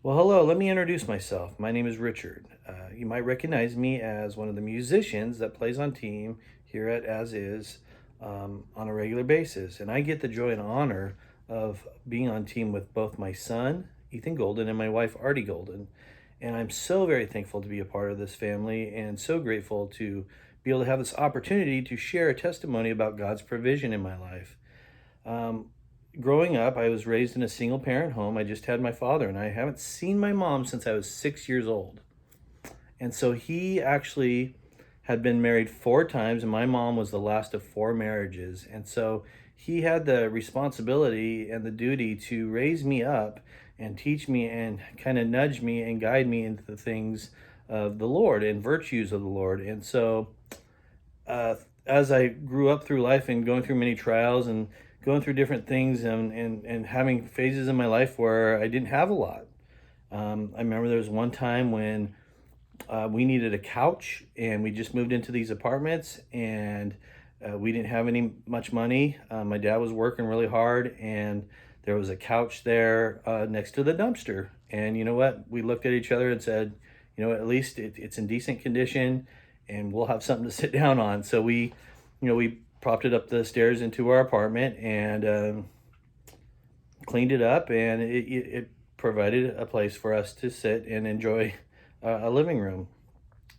Well, hello, let me introduce myself. My name is Richard. You might recognize me as one of the musicians that plays on team here at As Is on a regular basis. And I get the joy and honor of being on team with both my son, Ethan Golden, and my wife, Artie Golden. And I'm so very thankful to be a part of this family and so grateful to be able to have this opportunity to share a testimony about God's provision in my life. Um, Growing up, I was raised in a single parent home. I just had my father, and I haven't seen my mom since I was 6 years old. And so he actually had been married four times, and my mom was the last of four marriages. And so he had the responsibility and the duty to raise me up and teach me and kind of nudge me and guide me into the things of the Lord and virtues of the Lord. And so uh, as I grew up through life and going through many trials and going through different things and having phases in my life where I didn't have a lot. I remember there was one time when we needed a couch and we just moved into these apartments and we didn't have any much money. My dad was working really hard and there was a couch there next to the dumpster. And you know what? We looked at each other and said, at least it's in decent condition and we'll have something to sit down on. So we propped it up the stairs into our apartment and cleaned it up, and it provided a place for us to sit and enjoy a living room.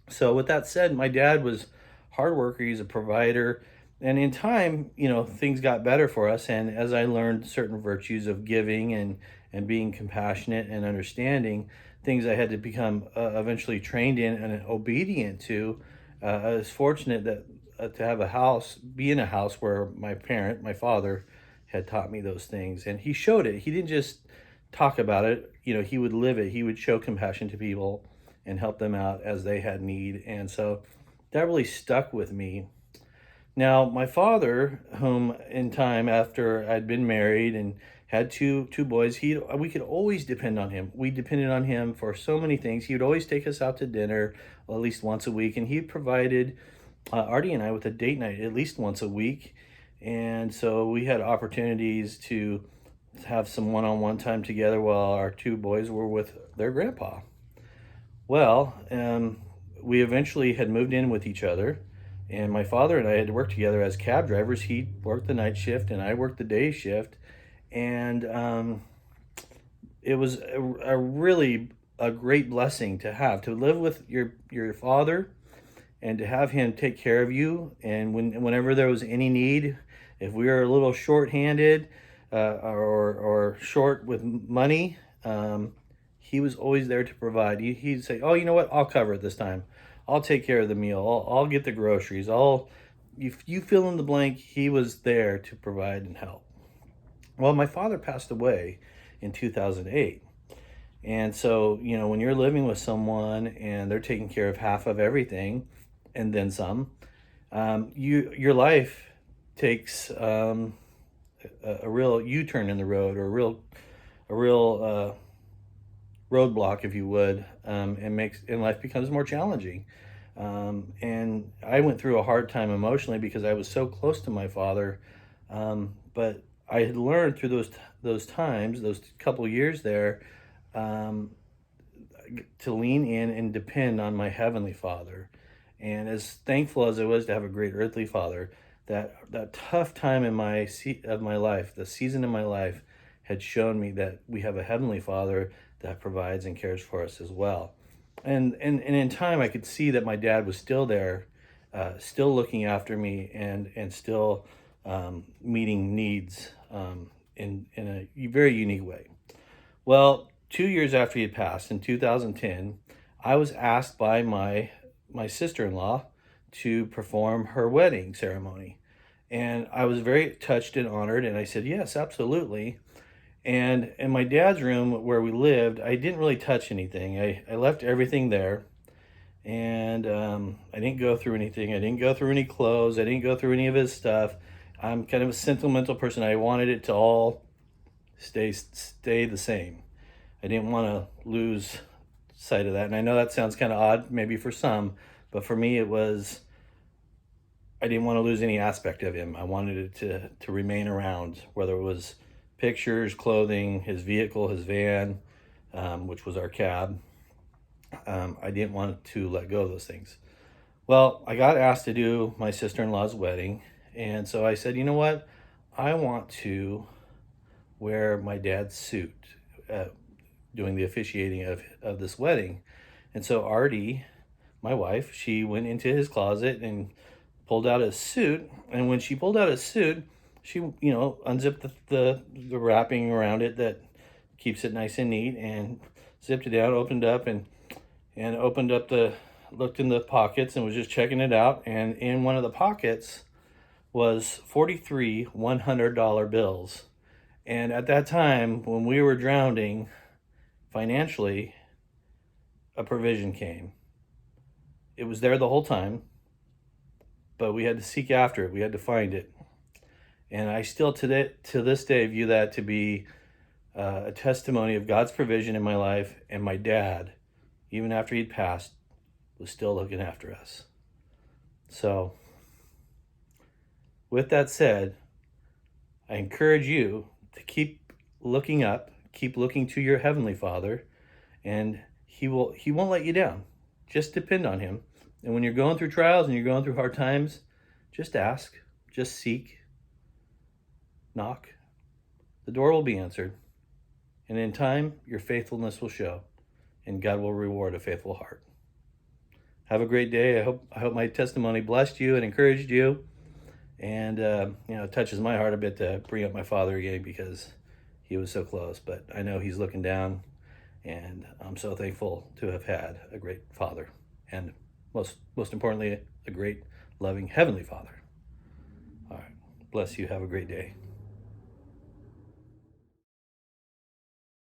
So with that said, my dad was hard worker. He's a provider. And in time, things got better for us. And as I learned certain virtues of giving and being compassionate and understanding, things I had to become eventually trained in and obedient to, I was fortunate that to have be in a house where my father, had taught me those things. And he showed it. He didn't just talk about it, he would live it. He would show compassion to people and help them out as they had need. And so that really stuck with me. Now, my father, whom in time after I'd been married and had two boys, we could always depend on him. We depended on him for so many things. He would always take us out to dinner at least once a week, and he provided Artie and I with a date night at least once a week. And so we had opportunities to have some one-on-one time together while our two boys were with their grandpa. Well, we eventually had moved in with each other, and my father and I had to work together as cab drivers. He worked the night shift, and I worked the day shift, and it was really a great blessing to have to live with your father and to have him take care of you. And whenever there was any need, if we were a little short-handed or short with money, he was always there to provide. He'd say, "Oh, you know what? I'll cover it this time. I'll take care of the meal. I'll get the groceries. If you fill in the blank, he was there to provide and help." Well, my father passed away in 2008. And so, when you're living with someone and they're taking care of half of everything and then some, your life takes a real U-turn in the road, or a real roadblock, if you would, and life becomes more challenging. And I went through a hard time emotionally because I was so close to my father, but I had learned through those times, those couple years there, um, to lean in and depend on my heavenly Father. And as thankful as I was to have a great earthly father, that tough time in my life, the season in my life, had shown me that we have a heavenly Father that provides and cares for us as well. And in time, I could see that my dad was still there, still looking after me, and still meeting needs in a very unique way. Well, 2 years after he had passed in 2010, I was asked by my sister-in-law to perform her wedding ceremony. And I was very touched and honored, and I said, "Yes, absolutely." And in my dad's room where we lived, I didn't really touch anything. I left everything there, and I didn't go through anything. I didn't go through any clothes. I didn't go through any of his stuff. I'm kind of a sentimental person. I wanted it to all stay the same. I didn't want to lose sight of that. And I know that sounds kind of odd, maybe for some, but for me, I didn't want to lose any aspect of him. I wanted it to remain around, whether it was pictures, clothing, his vehicle, his van, which was our cab. I didn't want to let go of those things. Well, I got asked to do my sister-in-law's wedding, and so I said, you know what? I want to wear my dad's suit doing the officiating of this wedding. And so Artie, my wife, she went into his closet and pulled out his suit. And when she pulled out his suit, she, unzipped the wrapping around it that keeps it nice and neat, and zipped it down, opened up, and opened up looked in the pockets and was just checking it out. And in one of the pockets was 43 $100 bills. And at that time, when we were drowning financially, a provision came. It was there the whole time, but we had to seek after it. We had to find it. And I still, to this day, view that to be a testimony of God's provision in my life. And my dad, even after he'd passed, was still looking after us. So, with that said, I encourage you to keep looking up, keep looking to your Heavenly Father, and He won't let you down. Just depend on Him. And when you're going through trials and you're going through hard times, just ask, just seek, knock. The door will be answered. And in time, your faithfulness will show, and God will reward a faithful heart. Have a great day. I hope my testimony blessed you and encouraged you. And, it touches my heart a bit to bring up my father again, because he was so close. But I know he's looking down, and I'm so thankful to have had a great father. And most importantly, a great, loving Heavenly Father. All right. Bless you. Have a great day.